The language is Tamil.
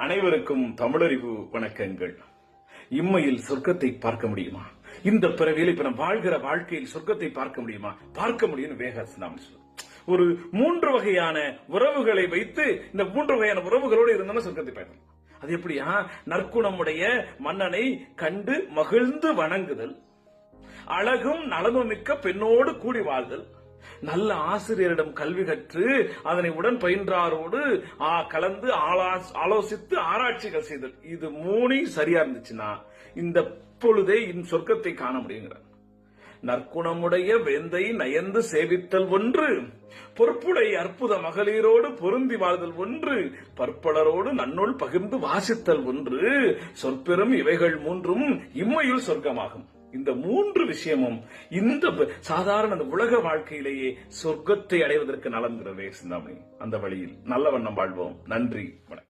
அனைவருக்கும் தமிழறிவு வணக்கங்கள். இம்மையில் சொர்க்கத்தை பார்க்க முடியுமா? இந்த பிறவியில் இப்ப நம்ம வாழ்கிற வாழ்க்கையில் சொர்க்கத்தை பார்க்க முடியுமா? பார்க்க முடியும். வேகஸ்நாம் ஒரு 3 வகையான உறவுகளை வைத்து இந்த 3 வகையான உறவுகளோடு இருந்தோம்னா சொர்க்கத்தை பார்க்கலாம். அது எப்படியா? நற்குணமுடைய மன்னனை கண்டு மகிழ்ந்து வணங்குதல், அழகும் நலமும் மிக்க பெண்ணோடு கூடி வாழ்தல், நல்ல ஆசிரியரிடம் கல்வி கற்று அதனை உடன் பயின்றாரோடு கலந்து ஆலோசித்து ஆராய்ச்சிகள் செய்தல். இது 3 சரியா இருந்துச்சுன்னா இந்த பொழுதே சொர்க்கத்தை காண முடியுங்கிறார். நற்குணமுடைய வேந்தை நயந்து சேவித்தல் ஒன்று, பொறுப்புடை அற்புத மகளிரோடு பொருந்தி வாழ்தல் ஒன்று, பற்பலரோடு நன்னூல் பகிர்ந்து வாசித்தல் ஒன்று, சொற்பெரும் இவைகள் 3ம் இம்மையில் சொர்க்கமாகும். இந்த 3 விஷயமும் இந்த சாதாரண உலக வாழ்க்கையிலேயே சொர்க்கத்தை அடைவதற்கு நலன்கிறதே சிந்தாமணி. அந்த வழியில் நல்ல வண்ணம் வாழ்வோம். நன்றி, வணக்கம்.